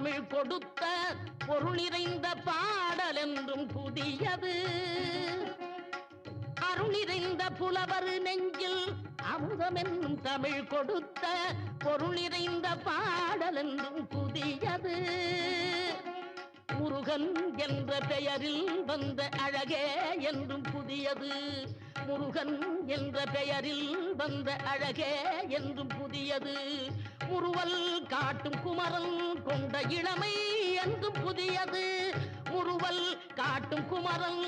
தமிழ் கொடுத்த பொருள் நிறைந்த பாடல் என்றும் புதியது. அருள் நிறைந்த புலவர் நெஞ்சில் அமுதம் என்னும் தமிழ் கொடுத்த பொருள் நிறைந்த பாடல் என்றும் புதியது. முருகன் என்ற பெயரில் வந்த அழகே என்றும் புதியது. முருகன் என்ற பெயரில் வந்த அழகே என்றும் புதியது. முறுவல் காட்டும் குமரன் கொண்ட இளமை என்றும் புதியது. முறுவல் காட்டும் குமரன்